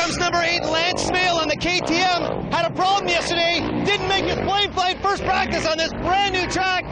comes number 8, Lance Smale on the KTM. Had a problem yesterday. Didn't make his plane flight first practice on this brand new track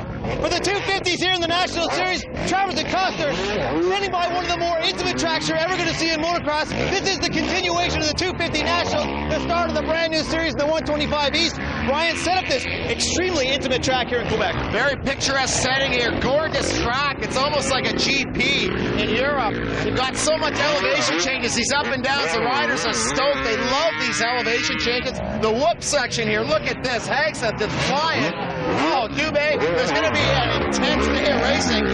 for the 250s here in the National Series. Travers and Coster standing by one of the more intimate tracks you're ever going to see in motocross. This is the continuation of the 250 National, the start of the brand new series in the 125 East. Ryan set up this extremely intimate track here in Quebec. Very picturesque setting here, gorgeous track. It's almost like a GP in Europe. You've got so much elevation changes, these up and downs. The riders are stoked. They love these elevation changes. The whoop section here, look at this. Hagstead just flying. Oh, Dubé, there's going to be an intense day of racing.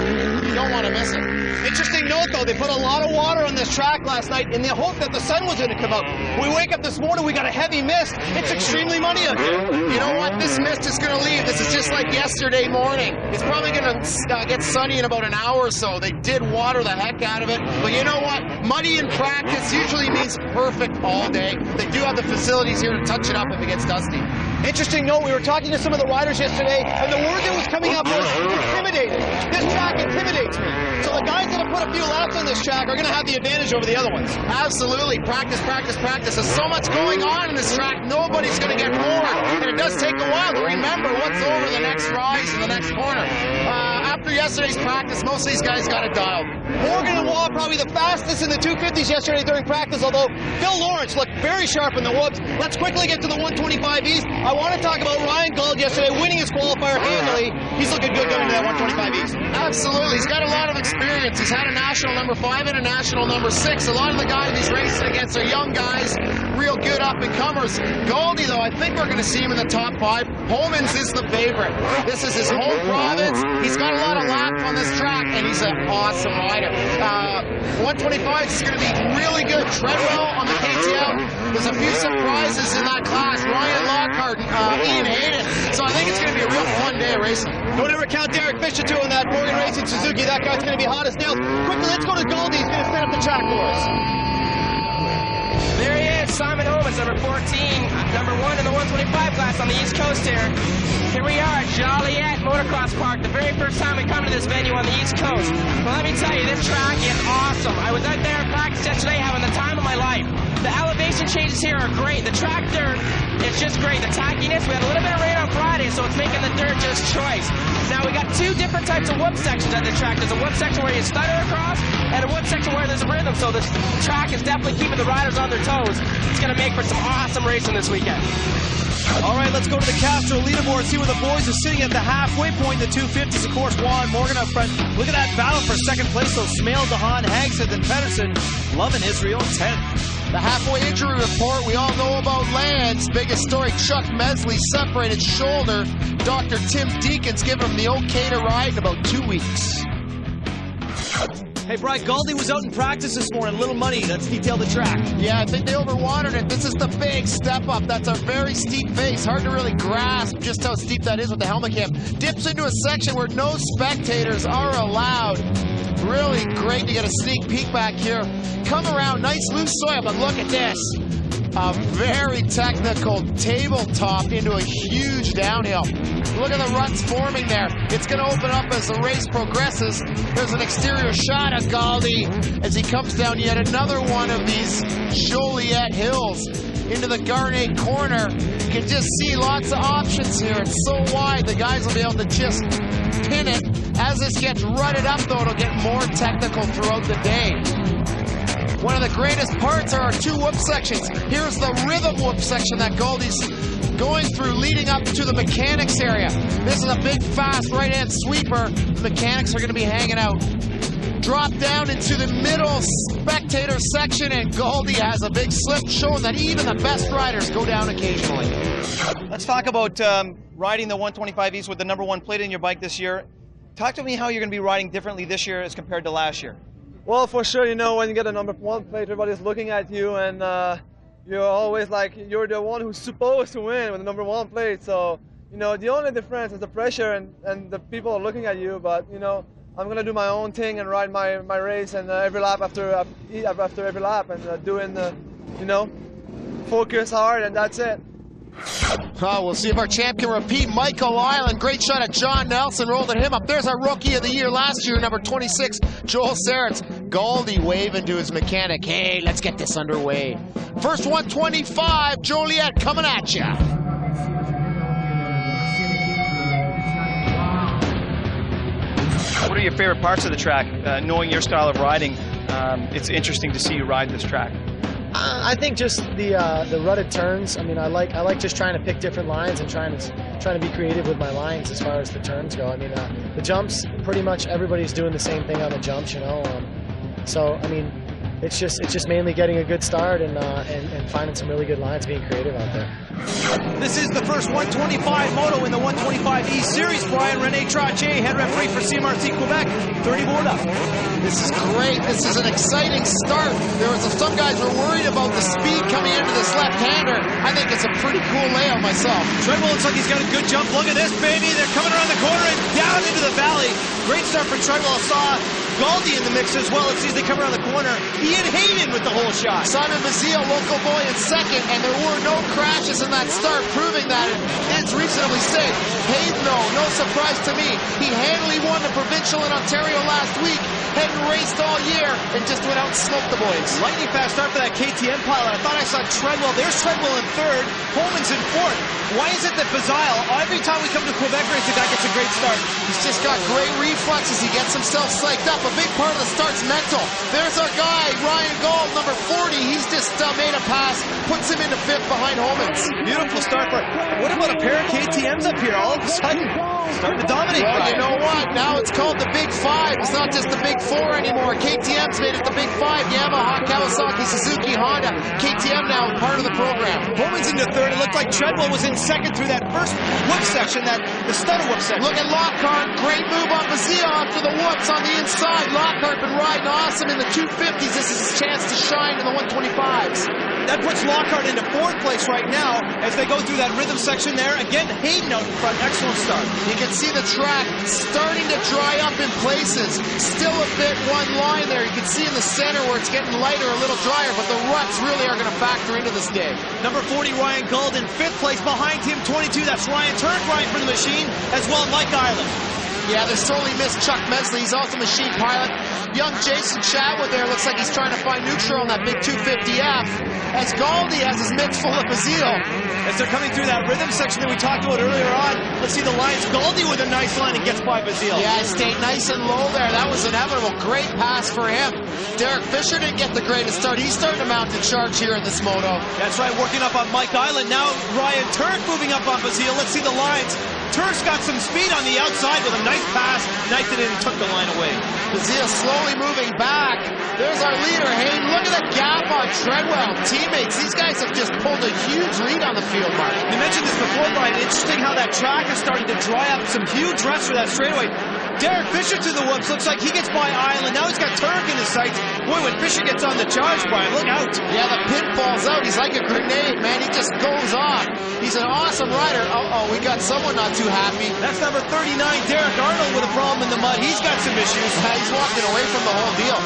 You don't want to miss it. Interesting note, though, they put a lot of water on this track last night in the hope that the sun was going to come out. We wake up this morning, we got a heavy mist. It's extremely muddy up here. You know what? This mist is going to leave. This is just like yesterday morning. It's probably going to get sunny in about an hour or so. They did water the heck out of it. But you know what? Muddy in practice usually means perfect all day. They do have the facilities here to touch it up if it gets dusty. Interesting note, we were talking to some of the riders yesterday, and the word that was coming up was intimidating. This track intimidates me. So the guys that have put a few laps on this track are going to have the advantage over the other ones. Absolutely. Practice, practice, practice. There's so much going on in this track, nobody's going to get bored. And it does take a while to remember what's over the next rise and the next corner. After yesterday's practice, most of these guys got it dialed. Morgan and Waugh probably the fastest in the 250s yesterday during practice, although Phil Lawrence looked very sharp in the whoops. Let's quickly get to the 125 East. I want to talk about Ryan Gauld yesterday winning his qualifier handily. He's looking good going to that 125 East. Absolutely. He's got a lot of experience. He's had a national number 5 and a national number 6. A lot of the guys he's racing against are young guys, real good up-and-comers. Goldie, though, I think we're going to see him in the top 5. Holman's is the favorite. This is his home province. He's got a lot of laps on this track, and he's an awesome rider. 125 is going to be really good. Treadwell on the KTM. There's a few surprises in that class. Ryan Lockhart, Ian Hayden. So I think it's going to be a real fun day of racing. Don't ever count Derek Fisher, too, on that Morgan Racing Suzuki. That guy's going to be hot as nails. Quickly, let's go to Goldie. He's going to set up the track for us. There he is, Simon Holmes, number 14, number 1 in the 125 class on the East Coast here. Here we are at Joliette Motocross Park, the very first time we come to this venue on the East Coast. Well, let me tell you, this track is awesome. I was out there in practice yesterday having the time of my life. The elevation changes here are great. The track dirt is just great. The tackiness, we had a little bit of rain on Friday, so it's making the dirt just choice. Now, we got 2 different types of whoop sections at the track. There's a whoop section where you stutter across, and a whoop section where there's a rhythm. So this track is definitely keeping the riders on their toes. It's going to make for some awesome racing this weekend. All right, let's go to the Castro leaderboard, see where the boys are sitting at the halfway point. The 250s, of course, Waugh and Morgan up front. Look at that battle for second place. So Smale, DeHaan, Hagstead, and Pedersen. Love in Israel, 10th. The halfway injury report, we all know about Lance. Biggest story, Chuck Mesley separated shoulder. Dr. Tim Deacon's given him the okay to ride in about 2 weeks. Hey, Brian, Gauldy was out in practice this morning. Little money. Let's detail the track. Yeah, I think they overwatered it. This is the big step up. That's a very steep face. Hard to really grasp just how steep that is with the helmet cam. Dips into a section where no spectators are allowed. Really great to get a sneak peek back here. Come around, nice loose soil, but look at this. A very technical tabletop into a huge downhill. Look at the ruts forming there. It's going to open up as the race progresses. There's an exterior shot of Gauldy as he comes down yet another one of these Joliette hills into the Garnet corner. You can just see lots of options here. It's so wide, the guys will be able to just pin it. As this gets rutted up, though, it'll get more technical throughout the day. One of the greatest parts are our 2 whoop sections. Here's the rhythm whoop section that Gauldy's going through leading up to the mechanics area. This is a big, fast right-hand sweeper. The mechanics are going to be hanging out. Drop down into the middle spectator section, and Gauldy has a big slip, showing that even the best riders go down occasionally. Let's talk about riding the 125 East with the number 1 plate in your bike this year. Talk to me how you're going to be riding differently this year as compared to last year. Well, for sure, you know, when you get a number 1 plate, everybody's looking at you, and you're always like, you're the one who's supposed to win with the number 1 plate. So, you know, the only difference is the pressure and the people are looking at you. But, you know, I'm going to do my own thing and ride my race, and every lap after every lap, and doing the, you know, focus hard, and that's it. Oh, we'll see if our champ can repeat. Michael Island, great shot at John Nelson, rolled at him up. There's our Rookie of the Year last year, number 26, Joel Serretz. Galdi waving to his mechanic, hey, let's get this underway. First 125, Joliette coming at ya. What are your favorite parts of the track? Knowing your style of riding, it's interesting to see you ride this track. I think just the rutted turns. I mean, I like just trying to pick different lines and trying to be creative with my lines as far as the turns go. I mean, the jumps, pretty much everybody's doing the same thing on the jumps, you know. So I mean, it's just mainly getting a good start and finding some really good lines, being creative out there. This is the first 125 moto in the 125E Series. Brian René Trottier, head referee for CMRC Quebec. 30 board up. This is great. This is an exciting start. Some guys were worried about the speed coming into this left-hander. I think it's a pretty cool layout myself. Treadwell looks like he's got a good jump. Look at this, baby. They're coming around the corner and down into the valley. Great start for Treadwell. Saw Galdi in the mix as well. As soon as they come around the corner, Ian Hayden with the whole shot. Simon Bazile, local boy, in second, and there were no crashes in that start, proving that it's reasonably safe. Hayden, though, no surprise to me. He handily won the provincial in Ontario last week. Hayden raced all year and just went out and smoked the boys. Lightning fast start for that KTM pilot. I thought I saw Treadwell. There's Treadwell in third. Holman's in fourth. Why is it that Bazile, every time we come to Quebec race, the guy gets a great start? He's just got great reflexes. He gets himself psyched up. A big part of the start's mental. There's our guy, Ryan Gold, number 40. He's just made a pass, puts him into fifth behind Holman's. Beautiful start for. What about a pair of KTMs up here? All of a sudden, starting to dominate. Well, you know what? Now it's called the Big Five. It's not just the Big Four anymore. KTM's made it the Big Five. Yamaha, Kawasaki, Suzuki, Honda. KTM now part of the program. Holman's into third. It looked like Treadwell was in second through that first whoop section, the stutter whoop section. Look at Lockhart. Great move on Bazile after the whoops on the inside. Lockhart been riding awesome in the 250s. This is his chance to shine in the 125s. That puts Lockhart into fourth place right now as they go through that rhythm section there. Again, Hayden out in front. Excellent start. You can see the track starting to dry up in places. Still a bit one line there. You can see in the center where it's getting lighter, a little drier, but the ruts really are going to factor into this day. Number 40, Ryan Gold in fifth place. Behind him, 22. That's Ryan Turk riding for the machine, as well as Mike Island. Yeah, they sorely missed Chuck Mesley. He's also machine pilot. Young Jason Chatwood there looks like he's trying to find neutral on that big 250F. As Galdi has his mitts full of Bazile. As they're coming through that rhythm section that we talked about earlier on, let's see the lines. Galdi with a nice line and gets by Bazile. Yeah, he stayed nice and low there. That was inevitable. Great pass for him. Derek Fisher didn't get the greatest start. He's starting to mount the charge here in this moto. That's right, working up on Mike Island. Now Ryan Turk moving up on Bazile. Let's see the lines. Turk's got some speed on the outside with a nice pass. Knifed it in and took the line away. Bazile slowly moving back. There's our leader, Hayden. Look at the gap on Treadwell. Teammates, these guys have just pulled a huge lead on the field, Mark. You mentioned this before, Brian. Interesting how that track is starting to dry up. Some huge ruts for that straightaway. Derek Fisher to the whoops. Looks like he gets by Island. Now he's got Turk in his sights. Boy, when Fisher gets on the charge, Brian, look out. Yeah, the pin falls out. He's like a grenade, man. He just goes off. He's an awesome rider. Uh-oh, we got someone not too happy. That's number 39, Derek Arnold, with a problem in the mud. He's got some issues. He's walking away from the whole deal.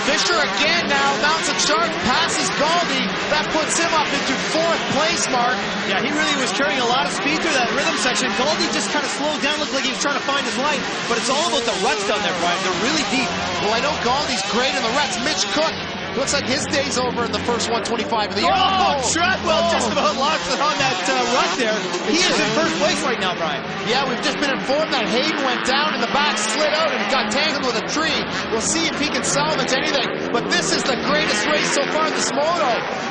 Fisher again now mounts a charge, passes Galdi. That puts him up into fourth place, Mark. Yeah, he really was carrying a lot of speed through that rhythm section. Galdi just kind of slowed down, looked like he was trying to find his line. But it's all about the ruts down there, Brian. They're really deep. Well, I know Galdi's great in the ruts. Mitch Cook looks like his day's over in the first 125 of the year. Oh, Treadwell just about lost it on that rut there. He is in first place right now, Brian. Yeah, we've just been informed that Hayden went down in the back, slid out, and got tangled with a tree. We'll see if he can salvage anything. But this is the greatest race so far in this moto.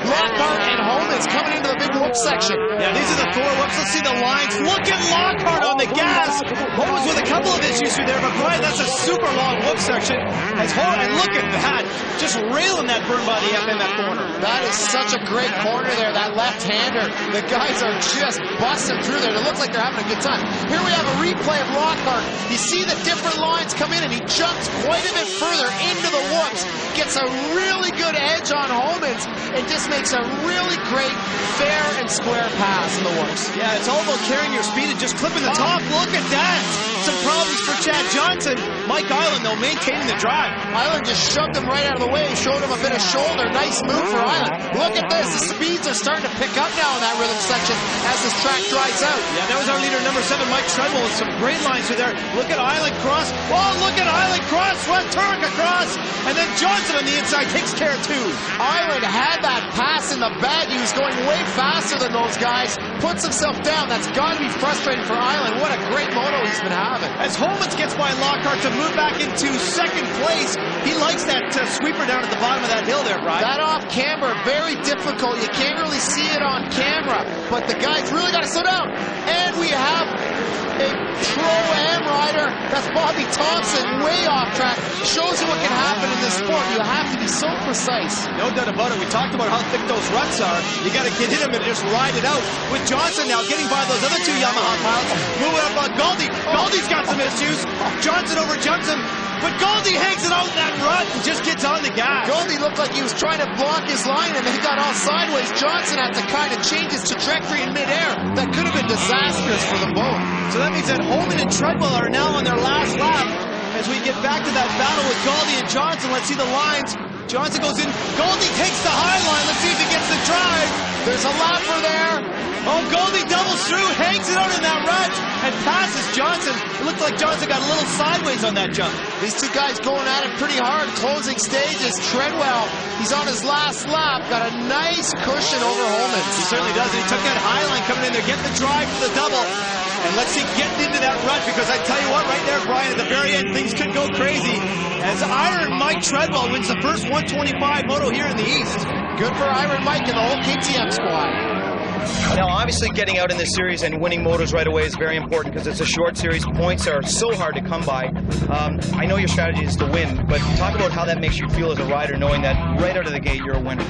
Lockhart and Holman's coming into the big whoop section. Yeah, these are the four whoops. Let's see the lines. Look at Lockhart on the gas. Holman's with a couple of issues through there, but Brian, that's a super long whoop section. And look at that. Just railing that burn by the FMF corner. That is such a great corner there, that left-hander. The guys are just busting through there. It looks like they're having a good time. Here we have a replay of Lockhart. You see the different lines come in, and he jumps quite a bit further into the whoops, gets a really good edge on Holman's, and just makes a really great fair and square pass in the whoops. Yeah, it's all about carrying your speed and just clipping the top. Look at that. Some problems for Chad Johnson. Mike Island, though, maintaining the drive. Island just shoved him right out of the way, showed him a bit of shoulder. Nice move for Island. Look at this. The speeds are starting to pick up now in that rhythm section as this track dries out. Yeah, that was our leader, number 7, Mike Treadwell, with some great lines through there. Look at Island cross. Oh, look at Island cross. Run Turek across. And then Johnson on the inside takes care of 2. Island had that pass in the bag. He was going way faster than those guys. Puts himself down. That's got to be frustrating for Island. What a great moto he's been having. As Holmans gets by Lockhart to move back into 2nd place, he likes that sweeper down at the bottom of that hill there, Brian. That off camber, very difficult. You can't really see it on camera, but the guy's really got to slow down. And we have a Pro-Am rider. That's Bobby Thompson, way off track. Shows you what can happen in this sport. You have to be so precise. No doubt about it. We talked about how thick those ruts are. You got to get in them and just ride it out. With Johnson now getting by those other 2 Yamaha pilots, moving up on Goldie. Goldie's got some issues. Johnson overjumps him, but Goldie hangs it out in that rut and just gets on the gas. Goldie looked like he was trying to block his line and he got all sideways. Johnson had to kind of change his trajectory in midair. That could have been disastrous for them both. So that means that Holman and Treadwell are now on their last lap as we get back to that battle with Goldie and Johnson. Let's see the lines. Johnson goes in. Goldie takes the high line. Let's see if he gets the drive. There's a lapper there. Oh, Goldie doubles through, hangs it out in that rut, and passes Johnson. It looked like Johnson got a little sideways on that jump. These 2 guys going at it pretty hard. Closing stages. Treadwell, he's on his last lap. Got a nice cushion over Holman. He certainly does. And he took that high line coming in there, getting the drive for the double. And let's see getting into that rut, because I tell you what, right there, Brian, at the very end, things could go crazy. As Iron Mike Treadwell wins the first 125 moto here in the East. Good for Iron Mike and the whole KTM squad. Now, obviously, getting out in this series and winning motos right away is very important because it's a short series. Points are so hard to come by. I know your strategy is to win, but talk about how that makes you feel as a rider, knowing that right out of the gate you're a winner.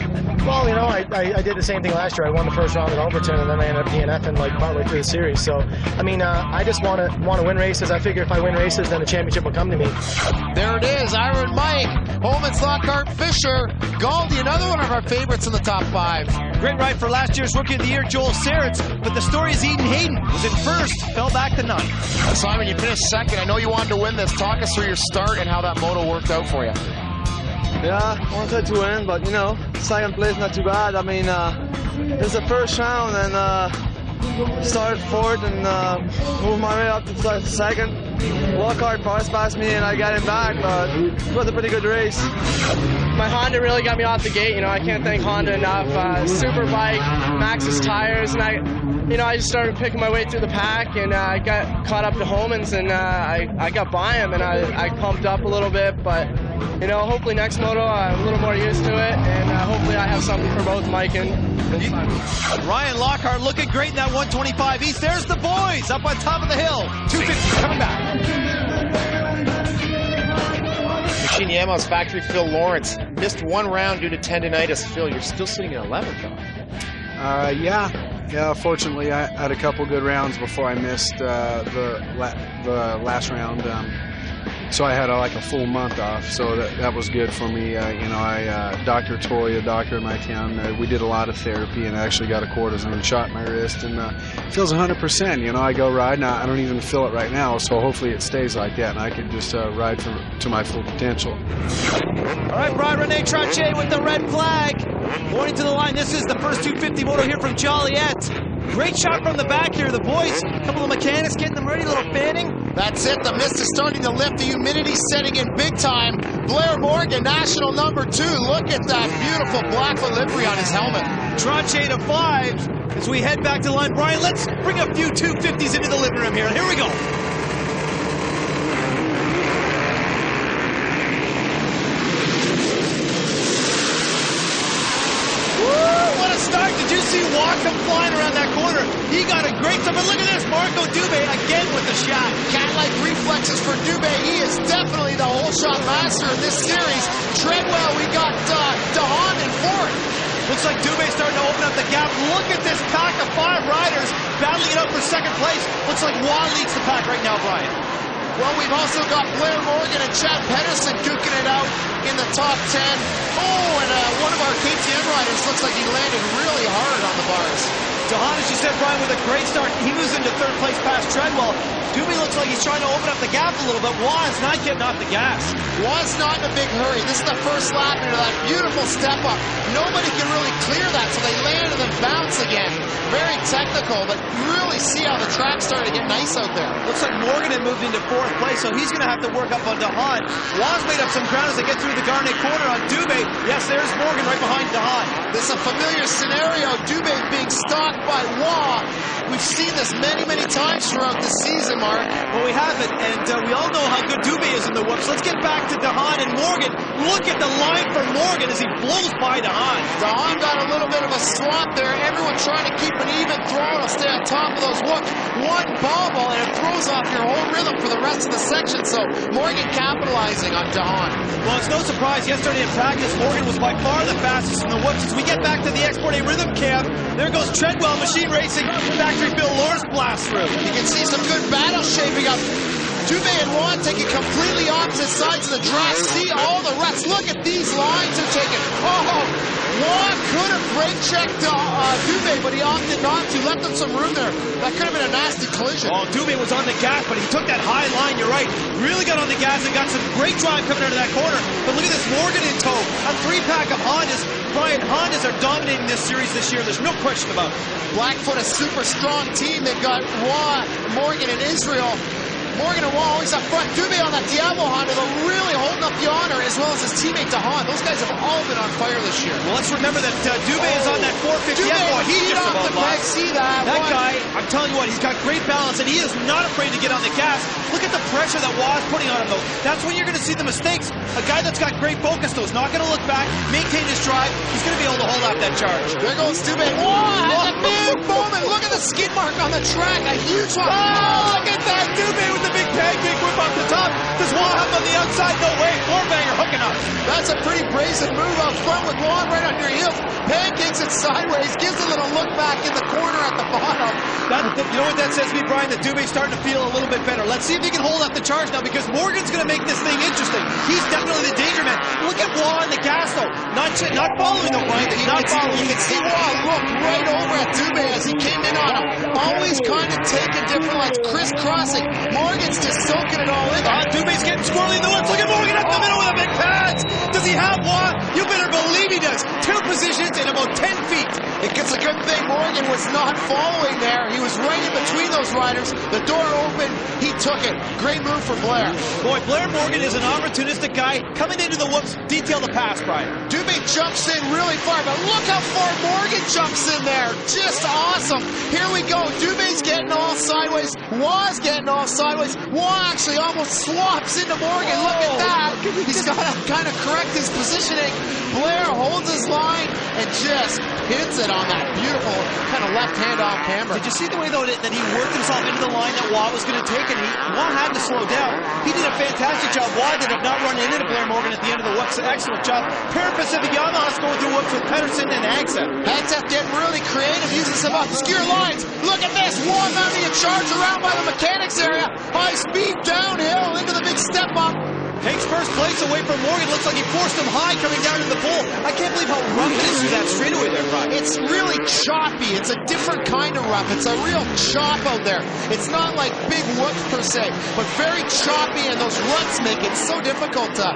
Well, you know, I did the same thing last year. I won the first round at Overton, and then I ended up DNFing like partway through the series. So, I mean, I just want to win races. I figure if I win races, then the championship will come to me. There it is, Iron Mike, Holman's Lockhart, Fisher, Goldie, another one of our favorites in the top 5. Great ride for last year's Rookie of the Year, Joel Saritz, but the story is Eden Hayden was in first, fell back to 9th. Simon, you finished 2nd. I know you wanted to win this. Talk us through your start and how that moto worked out for you. Yeah, wanted to win, but you know, 2nd place not too bad. I mean, it's the first round and started 4th and moved my way up to 2nd. Lockhart passed me and I got him back, but it was a pretty good race. My Honda really got me off the gate. You know, I can't thank Honda enough. Super bike, Max's tires, and I just started picking my way through the pack, and I got caught up to Holman's, and I got by him, and I pumped up a little bit. But you know, hopefully next moto I'm a little more used to it, and hopefully I have something for both Mike and Simon. Ryan Lockhart looking great in that 125 East. There's the boys up on top of the hill. 250 coming back. Machine Yama's factory Phil Lawrence missed 1 round due to tendonitis. Phil, you're still sitting in 11th, though. Yeah. Fortunately, I had a couple good rounds before I missed the last round. So I had like a full month off, so that was good for me. You know, Dr. Toy, a doctor in my town, we did a lot of therapy and I actually got a cortisone shot in my wrist, and it feels 100%. You know, I go ride now, I don't even feel it right now, so hopefully it stays like that and I can just ride to my full potential. All right, Brian Rene Trottier with the red flag. Pointing to the line, this is the first 250 moto here from Joliette. Great shot from the back here. The boys, a couple of mechanics getting them ready, a little fanning. That's it. The mist is starting to lift. The humidity setting in big time. Blair Morgan, national number 2. Look at that beautiful black livery on his helmet. Trottier to 5 as we head back to the line. Brian, let's bring a few 250s into the living room here. Here we go. What a start. Did you see Watt come flying around that corner? He got a great start. But look at this. Marco Dubé again with the shot. Cat-like reflexes for Dubé. He is definitely the whole shot master in this series. Treadwell, we got DeHaan in 4th. Looks like Dubé's starting to open up the gap. Look at this pack of 5 riders battling it out for 2nd place. Looks like Watt leads the pack right now, Brian. Well, we've also got Blair Morgan and Chad Pedersen duking it out in the top 10. Oh, and one of our KTM riders looks like he landed really hard on the bars. DeHaan, as you said, Brian, with a great start. He moves into third place past Treadwell. Dubé looks like he's trying to open up the gap a little bit. Wa's not getting off the gas. Wa's not in a big hurry. This is the first lap into that beautiful step up. Nobody can really clear that, so they land and then bounce again. Very technical, but really see how the track started to get nice out there. Looks like Morgan had moved into fourth place, so he's going to have to work up on DeHaan. Wa's made up some ground as they get through the Garnet corner on Dubé. Yes, there's Morgan right behind DeHaan. This is a familiar scenario. Dubé being stalked by Wa. We've seen this many, many times throughout the season, Mark. Well, we haven't, and we all know how good Dubé is in the whoops. Let's get back to DeHaan and Morgan. Look at the line for Morgan as he blows by DeHaan. DeHaan got a little bit of a swap there. Everyone trying to keep an even throw to stay on top of those whoops. One ball and it throws off your whole rhythm for the rest of the section. So Morgan capitalizing on DeHaan. Well, it's no surprise yesterday in practice, Morgan was by far the fastest in the whoops. As we get back to the Export A Rhythm Camp, there goes Treadwell Machine Racing. Factory Bill Lawrence blast through. You can see some good battle shaping up. Dubé and Juan taking completely opposite sides of the track. See all the rest. Look at these lines they're taking. Oh, Juan could have brake checked Dubé, but he opted not to. Left him some room there. That could have been a nasty collision. Oh, Dubé was on the gas, but he took that high line. You're right. Really got on the gas and got some great drive coming out of that corner. But look at this Morgan in tow. A three-pack of Hondas. Brian, Hondas are dominating this series this year. There's no question about it. Blackfoot, a super strong team. They've got Juan, Morgan, and Israel. Morgan and Wall always up front. Dubé on that Diablo Honda, they're really holding up the honor, as well as his teammate DeHaan. Those guys have all been on fire this year. Well, let's remember that Dubé is on that 450. Dubé, He just off about the back. See that? That guy, I'm telling you what, he's got great balance, and he is not afraid to get on the gas. Look at the pressure that Wa's putting on him, though. That's when you're going to see the mistakes. A guy that's got great focus, though, is not going to look back, maintain his drive. He's going to be able to hold out that charge. There goes Dubé. Has a big moment. Look at the skid mark on the track. A huge one. Oh, look at that. Dubé with the big pancake whip off the top. Does Wa have on the outside? No way. Four-banger hooking up. That's a pretty brazen move out front with Juan right on your heels. Pancakes it sideways. Gives a little look back in the corner at the bottom. You know what that says to me, Brian? That Dubé's starting to feel a little bit better. Let's see if he can hold up the charge now, because Morgan's going to make this thing interesting. He's definitely the danger man. Look at Wa on the gas, though. Not following though, Brian. Not following. You can see Wa look right over at Dubé as he came in on him. Always kind of taking different lines, crisscrossing. Morgan's just soaking it all in. Dubé's getting squirrely in the woods. Look at Morgan up the middle with a big pads. Does he have Wa? You better believe he does. 2 positions in about 10 feet. It's a good thing Morgan was not following there. He was right in between those riders. The door opened. He took it. Great move for Blair. Boy, Blair Morgan is an opportunistic guy. Coming into the whoops, detail the pass, Brian. Dubé jumps in really far, but look how far Morgan jumps in there. Just awesome. Here we go. Dubé's getting all sideways. Wa's getting all sideways. Wa actually almost swaps into Morgan. Look at that. He's got to kind of correct his positioning. Blair holds his line and just hits it on that beautiful kind of left hand off hammer. Did you see the way, though, that he worked himself into the line that Wa was going to take, and Wa had to slow down. He did a fantastic job. Wa did not run into Blair Morgan at the end of the whoops. Excellent job. Para-Pacific Yamaha's going through whoops with Pedersen and Hagseth. Hagseth getting really creative, using some obscure lines. Look at this. Wa mounting a charge around by the mechanics area. High speed downhill into the big step up. Takes first place away from Morgan. Looks like he forced him high coming down to the pole. I can't believe how rough it is through that straightaway there, Brian. It's really choppy. It's a different kind of rough. It's a real chop out there. It's not like big whoops per se, but very choppy, and those ruts make it so difficult to,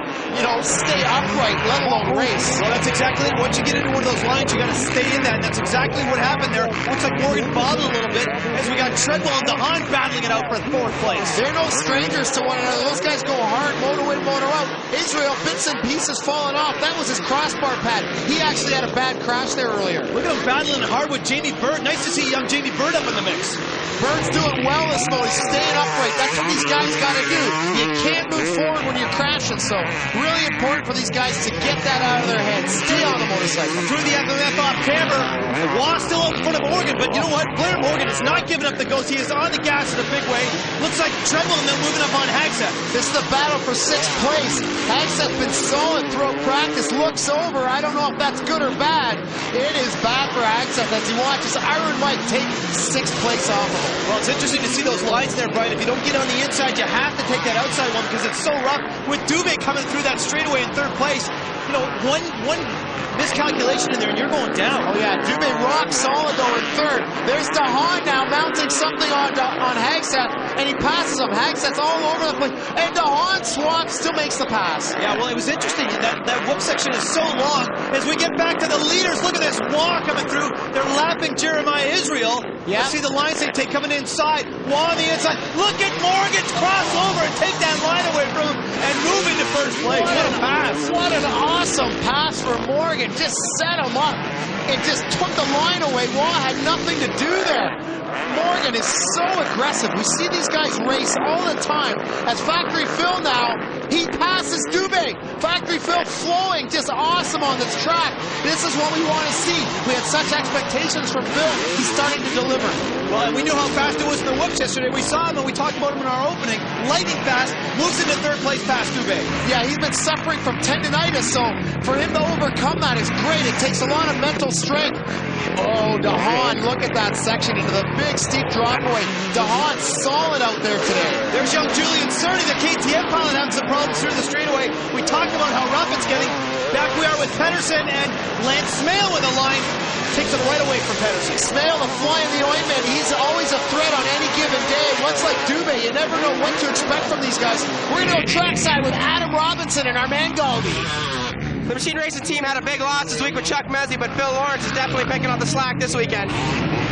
stay upright, let alone race. Well, that's exactly it. Once you get into one of those lines, you got to stay in that, and that's exactly what happened there. Looks like Morgan bobbled a little bit as we got Treadwell and DeHaan battling it out for 4th place. They're no strangers to one another. Those guys go hard, moto in, moto out. Israel, bits and pieces falling off. That was his crossbar pad. He actually had a bad crash there earlier. Look at him battling hard with Jamie Bird. Nice to see young Jamie Bird up in the mix. Bird's doing well this mode. He's staying upright. That's what these guys got to do. You can't move forward when you're crashing, so really important for these guys to get that out of their heads. Stay on the motorcycle. Through the FMF off camber. Wa still up in front of Morgan, but you know what? Blair Morgan is not giving up the ghost. He is on the gas in a big way. Looks like Treadwell and then moving up on Hagseth. This is the battle for 6th place. Hagseth's been solid throughout practice. Looks over. I don't know if that's good or bad. It is bad for Hagseth as he watches Iron Mike take 6th place off of him. Well, it's interesting to see those lines there, Brian. If you don't get on the inside, you have to take that outside one because it's so rough. With Dubé coming through that straightaway in 3rd place, one miscalculation in there, and you're going down. Oh yeah, Dubé rock solid though in third. There's DeHaan now mounting something on Hagstad, and he passes him. Hagstad's all over the place, and DeHaan swaps, still makes the pass. Yeah, well, it was interesting. That whoop section is so long. As we get back to the leaders, look at this Wah coming through. They're lapping Jeremiah Israel. Yeah. You see the lines they take coming inside. Wah on the inside. Look at Morgan cross over and take that line away from him and move into first place. What a pass. What an awesome pass for Morgan. Just set him up. It just took the line away. Wah had nothing to do there. Morgan is so aggressive. We see these guys race all the time. As Factory Phil now, he passes Dubé. Factory Phil flowing, just awesome on this track. This is what we want to see. We had such expectations from Phil. He's starting to deliver. Well, and we knew how fast it was in the whoops yesterday. We saw him and we talked about him in our opening. Lightning fast, moves into third place past Dubé. Yeah, he's been suffering from tendonitis, so for him to overcome that is great. It takes a lot of mental strength. Oh, DeHaan, look at that section into the big steep drop away. DeHaan solid out there today. There's young Julian Cerny, the KTM pilot, having some problems through the straightaway. We talked about how rough it's getting. Back we are with Pedersen, and Lance Smale with a line. Takes it right away from Pedersen. Smale, the fly in the ointment, he's always a threat on any given day. Much like Dubé, you never know what to expect from these guys. We're going to go trackside with Adam Robinson and our man Galdi. The machine racing team had a big loss this week with Chuck Mezzi, but Phil Lawrence is definitely picking up the slack this weekend.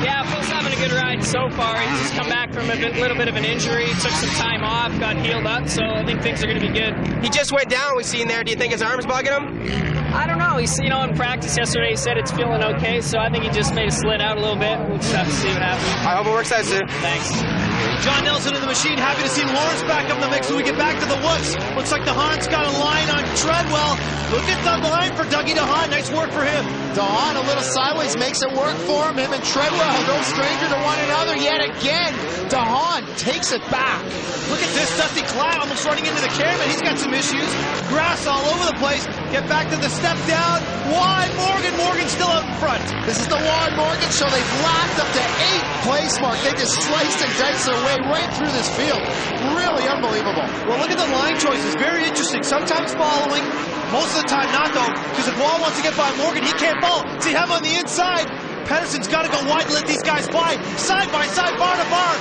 Yeah, Phil's having a good ride so far. He's just come back from a little bit of an injury, took some time off, got healed up, so I think things are going to be good. He just went down, we've seen there. Do you think his arm's bugging him? I don't know. He's, in practice yesterday, he said it's feeling okay, so I think he just made it slid out a little bit. We'll just have to see what happens. I hope it works out soon. Thanks. John Nelson in the machine, happy to see Lawrence back up in the mix when we get back to the woods. Looks like DeHaan's got a line on Treadwell. Look at the line for Dougie DeHaan. Nice work for him. DeHaan a little sideways makes it work for him. Him and Treadwell, no stranger to one another yet again. DeHaan takes it back. Look at this Dusty Cloud almost running into the cameraman. He's got some issues. Grass all over the place. Get back to the step down. Wide Morgan. Morgan still out in front. This is the Wad Morgan show. They've lapped up to 8th place mark. They just sliced and diced their way right through this field. Really unbelievable. Well, look at the line choices. Very interesting. Sometimes following, most of the time not though, because if Wall wants to get by Morgan, he can't follow. See him on the inside. Pedersen's got to go wide and let these guys fly. Side by side, bar to bar.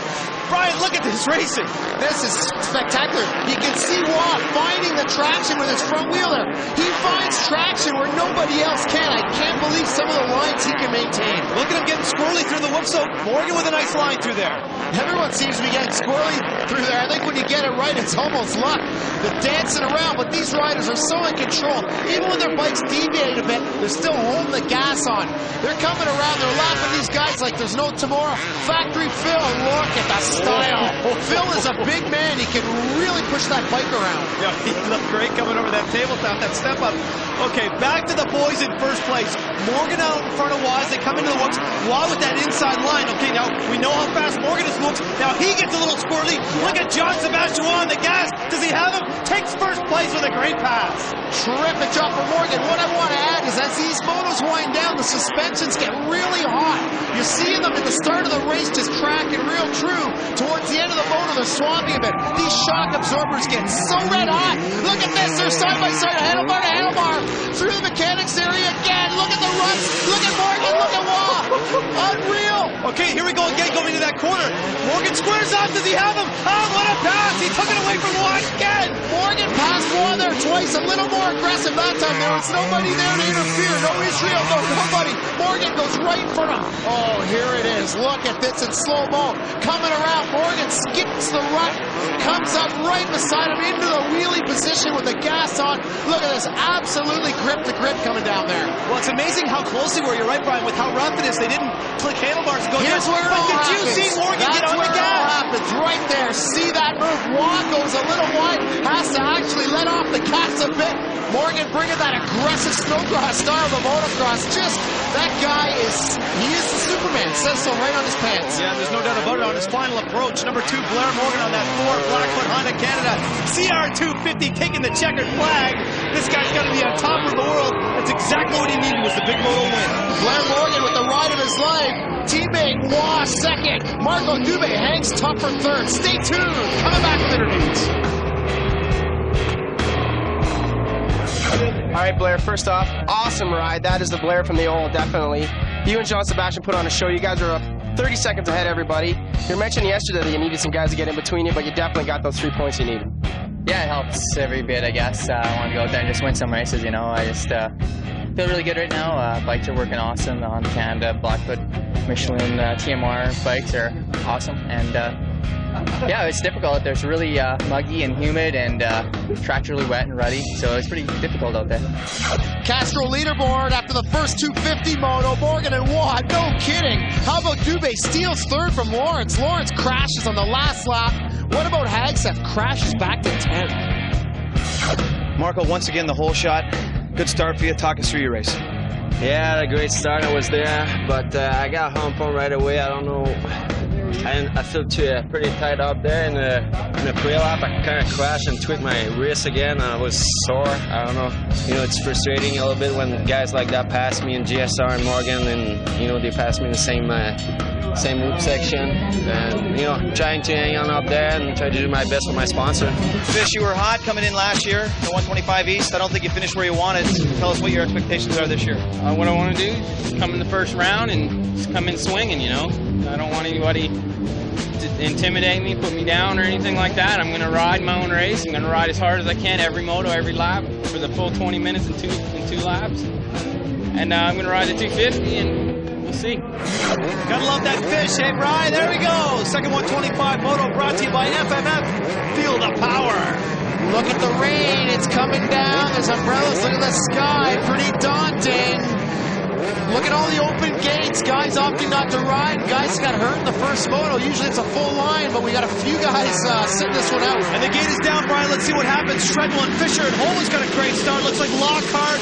Brian, look at this racing. This is spectacular. You can see Wah finding the traction with his front wheel there. He finds traction where nobody else can. I can't believe some of the lines he can maintain. Look at him getting squirrely through the whoop, so Morgan with a nice line through there. Everyone seems to be getting squirrely through there. I think when you get it right, it's almost luck. They're dancing around, but these riders are so in control. Even when their bikes deviate a bit, they're still holding the gas on. They're coming around, they're lapping these guys like there's no tomorrow. Factory Phil, look at the style. Phil is a big man. He can really push that bike around. Yeah, he looked great coming over that tabletop, that step up. Okay, back to the boys in first place. Morgan out in front of Wah as they come into the whoops. Wah with that inside line. Okay, now we know how fast Morgan is whoops. Now he gets a little squirrely. Look at John Sebastian on the gas. Does he have him? Takes first place with a great pass. Terrific job for Morgan. What I want to add is as these motos wind down, the suspensions get really hot. You're seeing them at the start of the race just tracking real true. Towards the end of the moto, they're swapping a bit. These shock absorbers get so red hot. Look at this. They're side by side, handlebar to handlebar. Through the mechanics area again. Look at the runs. Look at Morgan. Look at Wah. Unreal. Okay, here we go again, going into that corner. Morgan squares off. Does he have him? Oh, what a pass. He took it away from Wah again. Morgan passed Wah there twice. A little more aggressive that time. There was nobody there to interfere. No Israel. No nobody. Morgan goes right in front of him. Oh, here it is. Look at this in slow-mo. Coming around. Morgan skips the rut. Comes up right beside him into the wheelie position with the gas on. Look at this. Absolutely grip to grip coming down there. Well, it's amazing how close they were. You're right, Brian, with how rough it is. They didn't click handlebars and go Here's down. where it all But did happens. you see Morgan That's get on where the it all gas? happens. Right there. See that move. Wah goes a little wide. Has to actually let off the gas a bit. Morgan bringing that aggressive snowcross style of the motocross. Just, that guy is the Superman. Says so right on his pants. Yeah, there's no doubt about it. On his final approach, number 2, Blair Morgan on that 4 Blackfoot Honda Canada CR250 taking the checkered flag. This guy's got to be on top of the world. That's exactly what he needed, was the big moto win. Blair Morgan with the ride of his life. Teammate Wah second. Marco Dubé hangs tough for third. Stay tuned. Coming back with interviews. right, Blair, first off, awesome ride. That is the Blair from the old, definitely. You and Jean Sebastian put on a show. You guys are 30 seconds ahead of everybody. You mentioned yesterday that you needed some guys to get in between you, but you definitely got those 3 points you needed. Yeah, it helps every bit, I guess. I want to go out there and just win some races, you know. I just feel really good right now. Bikes are working awesome. The Honda Canada, Blackfoot, Michelin, TMR bikes are awesome. And yeah, it's difficult out there. It's really muggy and humid, and track's really wet and ruddy, so it's pretty difficult out there. Castro leaderboard after the first 250 moto. Morgan and Watt, no kidding. How about Dubé steals third from Lawrence? Lawrence crashes on the last lap. What about Hagseth? Crashes back to 10th. Marco, once again, the whole shot. Good start for you. Talk us through your race. Yeah, I had a great start. I was there, but I got hump on right away. I don't know. I feel pretty tight up there in the pre-lap. I kind of crashed and tweaked my wrist again. I was sore. I don't know. You know, it's frustrating a little bit when guys like that pass me in GSR and Morgan, and you know they pass me in the same loop section. And you know, trying to hang on up there and try to do my best for my sponsor. Fish, you were hot coming in last year, the 125 East. I don't think you finished where you wanted. Tell us what your expectations are this year. What I want to do is come in the first round and just come in swinging, you know. I don't want anybody to intimidate me, put me down or anything like that. I'm going to ride my own race. I'm going to ride as hard as I can every moto, every lap for the full 20 minutes and two laps. And I'm going to ride the 250 and we'll see. Gotta love that Fish, hey Brian, there we go. Second 125 moto brought to you by FMF. Feel the power. Look at the rain, it's coming down. There's umbrellas, look at the sky, pretty daunting. Look at all the open gates, guys opting not to ride. Guys got hurt in the first moto. Usually it's a full line, but we got a few guys sitting this one out. And the gate is down, Brian. Let's see what happens. Treadwell and Fisher and Holman's got a great start. Looks like Lockhart.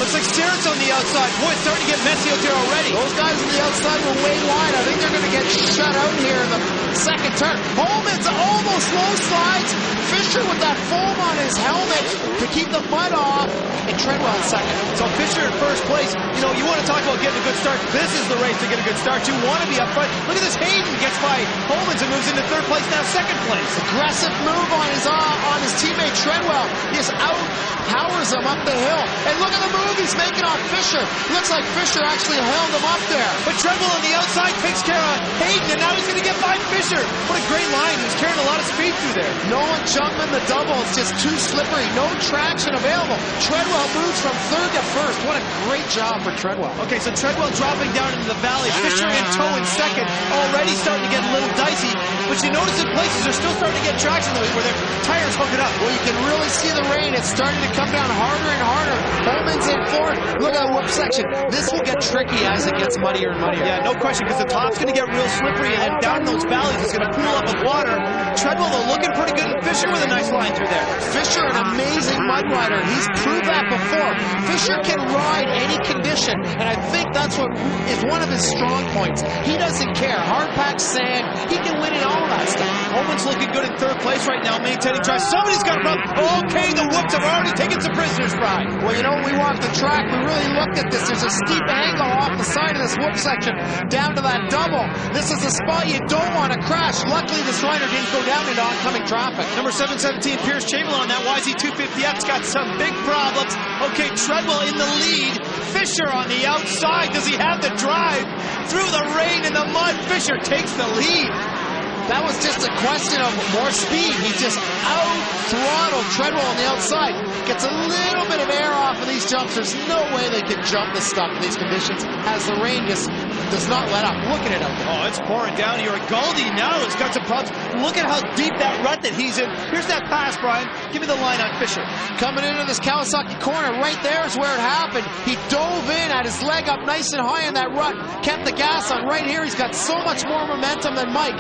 Looks like Sterrett's on the outside. Boy, it's starting to get messy out there already. Those guys on the outside were way wide. I think they're going to get shut out here in the second turn. Holman's almost low slides. Fisher with that foam on his helmet to keep the mud off. And Treadwell in second. So Fisher in first place. You know, you want to talk about getting a good start. This is the race to get a good start. You want to be up front. Look at this. Hayden gets by Holman's and moves into third place, now second place. Aggressive move on his teammate Treadwell. He just out-powers him up the hill. And look at the move he's making on Fisher. Looks like Fisher actually held him up there. But Treadwell on the outside takes care of Hayden, and now he's going to get by Fisher. What a great line. He's carrying a lot of speed through there. No one jumping the double. It's just too slippery. No traction available. Treadwell moves from third to first. What a great job for Treadwell. Okay, so Treadwell dropping down into the valley. Fisher in tow in second. Already starting to get a little dicey. But you notice in places they're still starting to get traction where their tires hook it up. Well, you can really see the rain. It's starting to come down harder and harder. Holman's in fourth. Look at the whoop section. This will get tricky as it gets muddier and muddier. Yeah, no question, because the top's going to get real slippery, and then down in those valleys it's going to pool up with water. Treadwell, though, looking pretty good, and Fisher with a nice line through there. Fisher, an amazing mud rider. He's proved that before. Fisher can ride any condition, and I think that's what is one of his strong points. He doesn't care. Hard packed sand, he can win in all that stuff. Holman's looking good in third place right now, maintaining drive. Somebody's got a problem. Okay, the whoops have already taken some prisoners, Brian. Well, you know, when we walked the track, we really looked at this. There's a steep angle off the side of this whoop section down to that double. This is a spot you don't want to crash. Luckily, this rider didn't go down into oncoming traffic. Number 717, Pierce Chamberlain on that YZ250F's got some big problems. Okay, Treadwell in the lead. Fisher on the outside. Does he have the drive? Through the rain and the mud, Fisher takes the lead. That was just a question of more speed. He just out-throttled Treadwell on the outside. Gets a little bit of air off of these jumps. There's no way they can jump this stuff in these conditions as the rain just does not let up. Look at it out there. Oh, it's pouring down here. Goldie now has got some problems. Look at how deep that rut that he's in. Here's that pass, Brian. Give me the line on Fisher. Coming into this Kawasaki corner, right there is where it happened. He dove in, had his leg up nice and high in that rut, kept the gas on. Right here, he's got so much more momentum than Mike.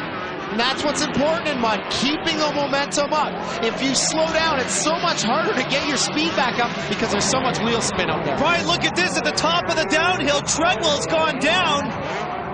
And that's what's important in mud, keeping the momentum up. If you slow down, it's so much harder to get your speed back up because there's so much wheel spin out there. Brian, look at this at the top of the downhill. Treadwell's gone down.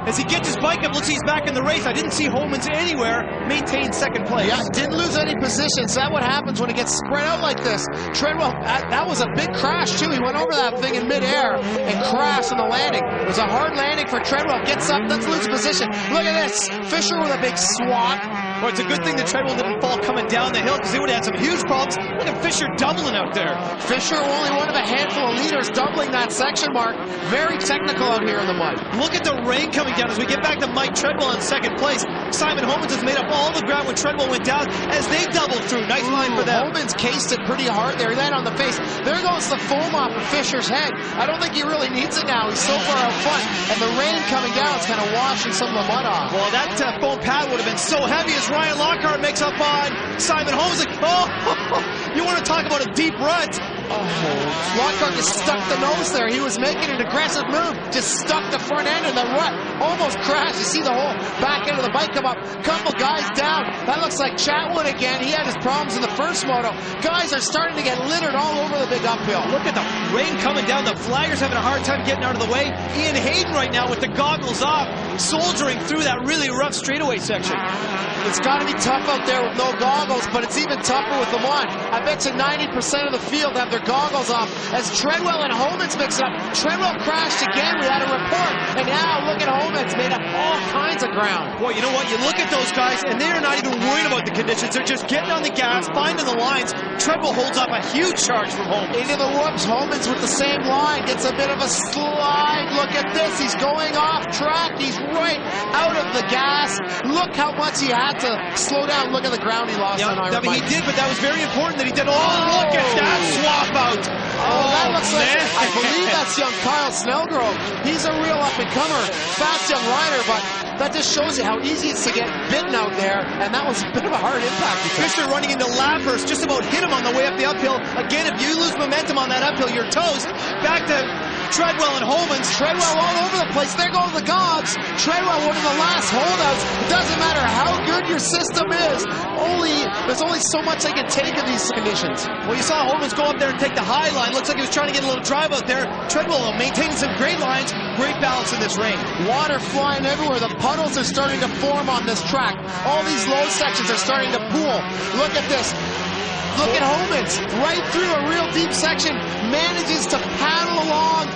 As he gets his bike up, looks like he's back in the race. I didn't see Holman's anywhere. Maintained second place. Yeah, didn't lose any positions. That's what happens when it gets spread out like this. Treadwell, that was a big crash too. He went over that thing in midair and crashed on the landing. It was a hard landing for Treadwell. Gets up, doesn't lose position. Look at this. Fisher with a big swat. Well, it's a good thing that Treadwell didn't fall coming down the hill because he would have had some huge problems. Look at Fisher doubling out there. Fisher only one of a handful of leaders doubling that section mark. Very technical out here in the mud. Look at the rain coming down as we get back to Mike Treadwell in second place. Simon Homans has made up all the ground when Treadwell went down as they doubled through. Nice line for them. Homans cased it pretty hard there. He landed on the face. There goes the foam off of Fisher's head. I don't think he really needs it now. He's so far out front. And the rain coming down is kind of washing some of the mud off. Well, that foam pad would have been so heavy as Ryan Lockhart makes up on Simon Homans. Like, oh, you want to talk about a deep rut. Oh, Lockhart just stuck the nose there. He was making an aggressive move. Just stuck the front end in the rut. Almost crashed. You see the whole back end of the bike come up. Couple guys down. That looks like Chatwood again. He had his problems in the first moto. Guys are starting to get littered all over the big uphill. Look at the rain coming down. The flaggers having a hard time getting out of the way. Ian Hayden right now with the goggles off, soldiering through that really rough straightaway section. It's got to be tough out there with no goggles, but it's even tougher with them on. I bet you 90% of the field have their goggles off as Treadwell and Homans mix up. Treadwell crashed again. We had a report. And now look at Homans, made up all kinds of ground. Boy, you know what? You look at those guys, and they're not even worried about the conditions. They're just getting on the gas, finding the lines. Treadwell holds up a huge charge from Homans. Into the whoops. Homans with the same line. Gets a bit of a slide. Look at this. He's going off track. He's right out of the gas. Look how much he had to slow down. Look at the ground he lost on Iron Mike. He did, but that was very important that he did. Oh, look at that swap out. Oh, that looks like, I believe that's young Kyle Snellgrove. He's a real up-and-comer, fast young rider, but that just shows you how easy it's to get bitten out there, and that was a bit of a hard impact. Fisher running into Lappers, just about hit him on the way up the uphill. Again, if you lose momentum on that uphill, you're toast. Back to Treadwell and Homans. Treadwell all over the place. There go the gobs. Treadwell, one of the last holdouts. It doesn't matter how good your system is. There's only so much they can take in these conditions. Well, you saw Homans go up there and take the high line. Looks like he was trying to get a little drive out there. Treadwell maintaining some great lines. Great balance in this rain. Water flying everywhere. The puddles are starting to form on this track. All these low sections are starting to pool. Look at this. Look at Homans, right through a real deep section, manages to paddle along,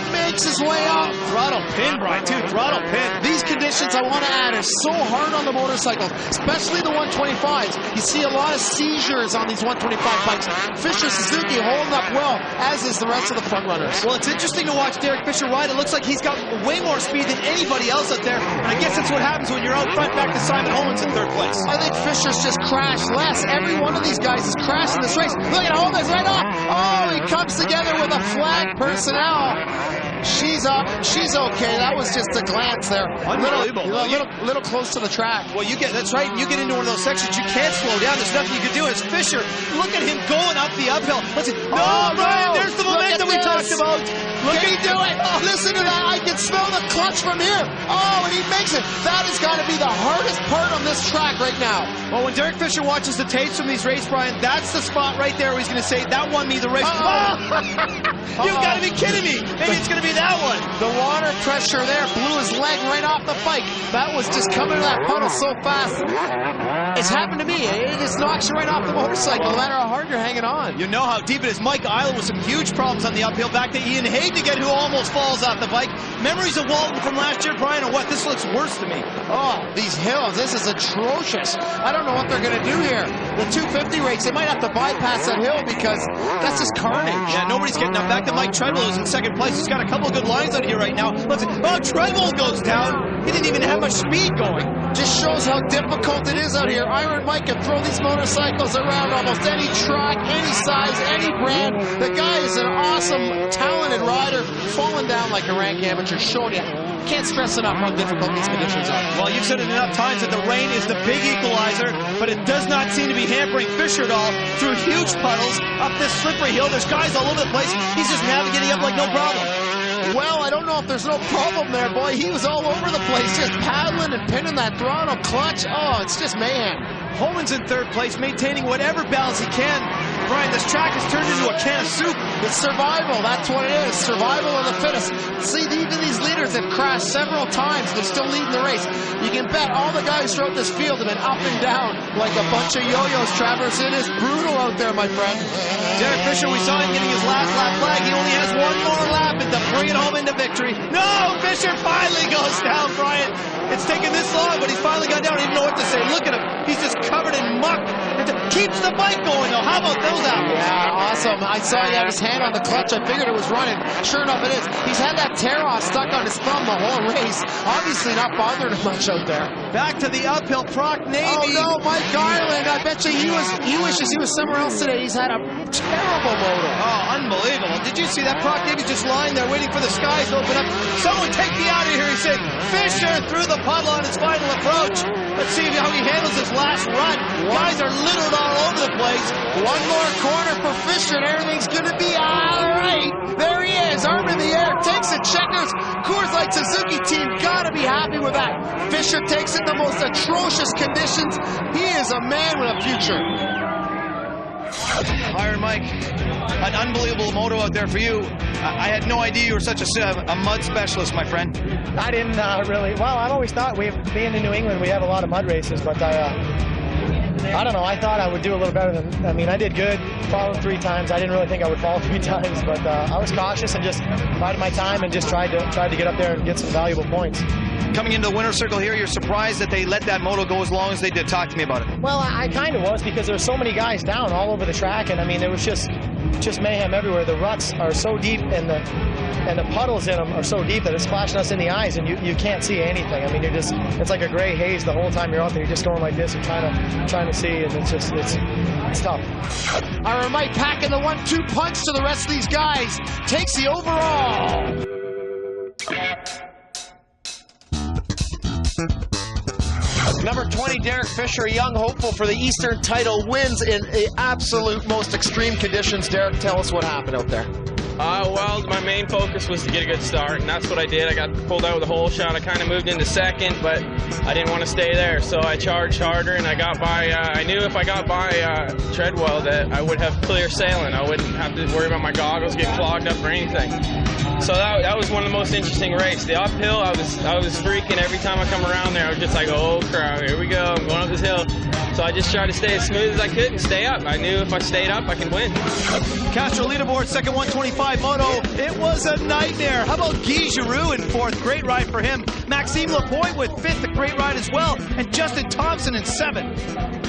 makes his way up. Throttle pin, Brian, too. Throttle pin. These conditions, I want to add, are so hard on the motorcycles, especially the 125s. You see a lot of seizures on these 125 bikes. Fisher Suzuki holding up well, as is the rest of the front runners. Well, it's interesting to watch Derek Fisher ride. It looks like he's got way more speed than anybody else out there. And I guess that's what happens when you're out front. Back to Simon Homans in third place. I think Fisher's just crashed less. Every one of these guys has crashed in this race. Look at Homans right off. Oh, he comes together with a flag personnel. She's up. She's okay. That was just a glance there. Unbelievable. Little close to the track. Well, that's right. You get into one of those sections, you can't slow down. There's nothing you can do. As Fisher, look at him going up the uphill. Brian, there's the momentum we talked about. Look at him do it. Oh, listen to that. I can smell the clutch from here. Oh, and he makes it. That has got to be the hardest part on this track right now. Well, when Derek Fisher watches the tapes from these races, Brian, that's the spot right there where he's going to say, that won me the race. You've got to be kidding me. Maybe it's going to be that one. The water pressure there blew his leg right off the bike. That was just coming to that puddle so fast. It's happened to me. It just knocks you right off the motorcycle, no matter how hard you're hanging on. You know how deep it is. Mike Island with some huge problems on the uphill. Back to Ian Hayden again, who almost falls off the bike. Memories of Walton from last year, Brian, or what? This looks worse to me. Oh, these hills. This is atrocious. I don't know what they're going to do here. The 250 race, they might have to bypass that hill because that's just carnage. Yeah, nobody's getting up. Back to Mike Treadwell, who's in second place. He's got a couple of good lines out here right now. Treadwell goes down. He didn't even have much speed going. Just shows how difficult it is out here. Iron Mike can throw these motorcycles around almost any track, any size, any brand. The guy is an awesome, talented rider, falling down like a rank amateur, showing you. Can't stress enough how difficult these conditions are. Well, you've said it enough times that the rain is the big equalizer, but it does not seem to be hampering Fisher at all through huge puddles up this slippery hill. There's guys all over the place. He's just navigating up like no problem. Well, I don't know if there's no problem there, boy. He was all over the place, just paddling and pinning that throttle clutch. Oh, it's just mayhem. Homans in third place, maintaining whatever balance he can. Brian, this track has turned into a can of soup. It's survival. That's what it is. Survival of the fittest. See, even these leaders have crashed several times. They're still leading the race. You can bet all the guys throughout this field have been up and down like a bunch of yo-yos, Travers. It is brutal out there, my friend. Derek Fisher, we saw him getting his last lap flag. He only has one more lap to bring it home into victory. No, Fisher finally goes down, Brian. It's taken this long, but he's finally got down. I don't even know what to say. Look at him. He's just covered in muck. It keeps the bike going, though. How about those apples? Yeah, awesome. I saw he had his hand on the clutch. I figured it was running. Sure enough, it is. He's had that tear-off stuck on his thumb the whole race. Obviously not bothering him much out there. Back to the uphill. Proc Navy. Oh, no, Mike Garland. I bet you he wishes he was somewhere else today. He's had a terrible moto. Oh, unbelievable. Did you see that? Proc Navy just lying there waiting for the skies to open up. Someone take me out of here, he said. Fisher through the puddle on his final approach. Let's see how he handles his last run. Guys are littered all over the place. One more corner for Fisher and everything's going to be all right. There he is, arm in the air, takes it. Checkers, Coors Light Suzuki team, got to be happy with that. Fisher takes it in the most atrocious conditions. He is a man with a future. Iron Mike, an unbelievable moto out there for you. I had no idea you were such a mud specialist, my friend. I didn't really. Well, I've always thought, being in New England, we have a lot of mud races, but I don't know. I thought I would do a little better than. I mean, I did good. Followed 3 times. I didn't really think I would fall 3 times, but I was cautious and just bided my time and just tried to get up there and get some valuable points. Coming into the winner's circle here, you're surprised that they let that moto go as long as they did. Talk to me about it. Well, I kind of was, because there were so many guys down all over the track, and I mean, there was just mayhem everywhere. The ruts are so deep, and the puddles in them are so deep that it's flashing us in the eyes, and you can't see anything. I mean, it's like a gray haze the whole time you're out there. You're just going like this and trying to see, and it's tough. Iron Mike packing the 1-2 punch to the rest of these guys. Takes the overall. Number 20, Derek Fisher, a young hopeful for the Eastern title, wins in the absolute most extreme conditions. Derek, tell us what happened out there. Well, my main focus was to get a good start, and that's what I did. I got pulled out with a hole shot. I kind of moved into second, but I didn't want to stay there, so I charged harder, and I got by. I knew if I got by Treadwell that I would have clear sailing. I wouldn't have to worry about my goggles getting clogged up or anything. So that was one of the most interesting races. The uphill, I was freaking every time I come around there. I was just like, oh crap, here we go, I'm going up this hill. So I just tried to stay as smooth as I could and stay up. I knew if I stayed up, I could win. Castro leaderboard, second 125 moto. It was a nightmare. How about Guy Giroux in 4th? Great ride for him. Maxime Lapointe with 5th, a great ride as well. And Justin Thompson in 7th.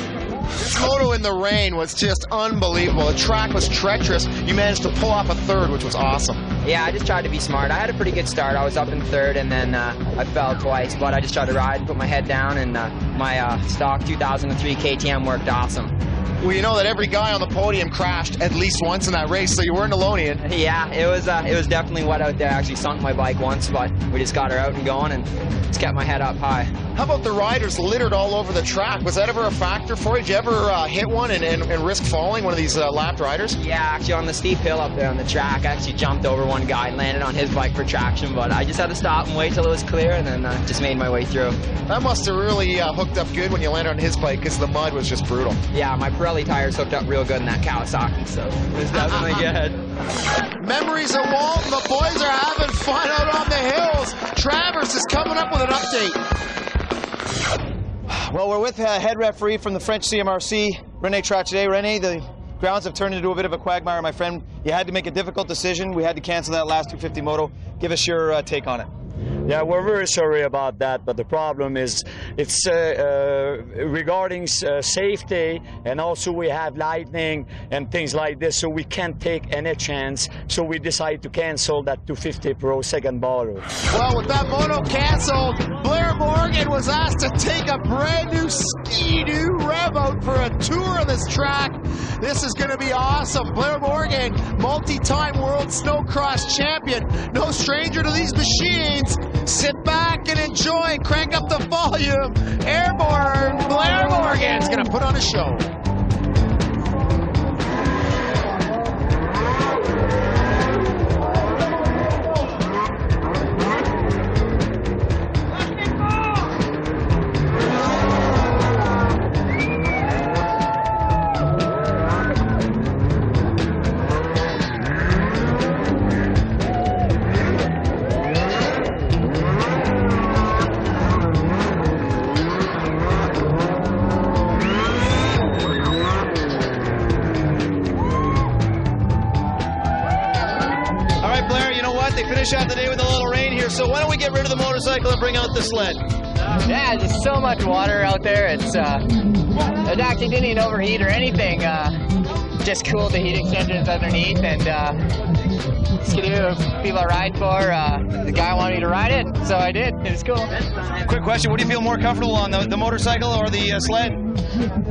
This moto in the rain was just unbelievable. The track was treacherous. You managed to pull off a 3rd, which was awesome. Yeah, I just tried to be smart. I had a pretty good start. I was up in 3rd, and then I fell twice, but I just tried to ride and put my head down, and my stock 2003 KTM worked awesome. Well, you know that every guy on the podium crashed at least once in that race, so you weren't alone, Ian. Yeah, it was definitely wet out there. I actually sunk my bike once, but we just got her out and going and just kept my head up high. How about the riders littered all over the track? Was that ever a factor for you? Did you ever hit one and risk falling, one of these lapped riders? Yeah, actually on the steep hill up there on the track, I actually jumped over one guy and landed on his bike for traction, but I just had to stop and wait till it was clear, and then just made my way through. That must have really hooked up good when you landed on his bike, because the mud was just brutal. Yeah, my Pirelli tires hooked up real good in that Kawasaki, so it was definitely good. Memories of Walton. The boys are having fun out on the hills. Travers is coming up with an update. Well, we're with head referee from the French CMRC, René Trachet. René, the grounds have turned into a bit of a quagmire, my friend. You had to make a difficult decision. We had to cancel that last 250 moto. Give us your take on it. Yeah, we're very sorry about that, but the problem is it's regarding safety, and also we have lightning and things like this, so we can't take any chance. So we decided to cancel that 250 Pro second moto. Well, with that moto canceled, Blair Morgan was asked to take a brand new ski-doo rev out for a tour of this track. This is going to be awesome. Blair Morgan, multi-time world snowcross champion, no stranger to these machines. Sit back and enjoy, crank up the volume. Airborne Blair Morgan's going to put on a show. today with a little rain here, so why don't we get rid of the motorcycle and bring out the sled? Yeah, there's so much water out there. It actually didn't even overheat or anything. Just cooled the heat exchangers underneath, and Skidoo, people I ride for, the guy wanted me to ride it, so I did. It was cool. Quick question, what do you feel more comfortable on, the motorcycle or the sled?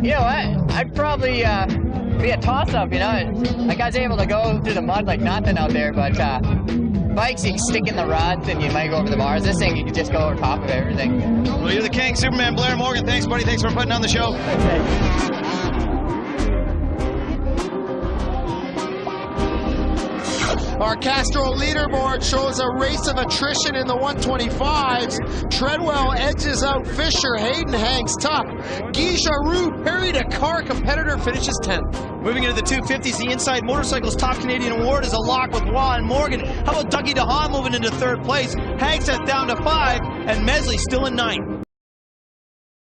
You know what? I'd probably be a toss-up, you know? Like, I was able to go through the mud like nothing out there, but bikes, you can stick in the ruts and you might go over the bars. This thing, you can just go over top of everything. Well, you're the king, Superman. Blair Morgan, thanks, buddy. Thanks for putting on the show. Our Castro leaderboard shows a race of attrition in the 125s. Treadwell edges out Fisher. Hayden hangs tough. Guy Giroux, Perry Dakar competitor, finishes 10th. Moving into the 250s, the Inside Motorcycles Top Canadian Award is a lock with Waugh and Morgan. How about Dougie DeHaan moving into third place? Hagstad down to 5, and Mesley still in 9th.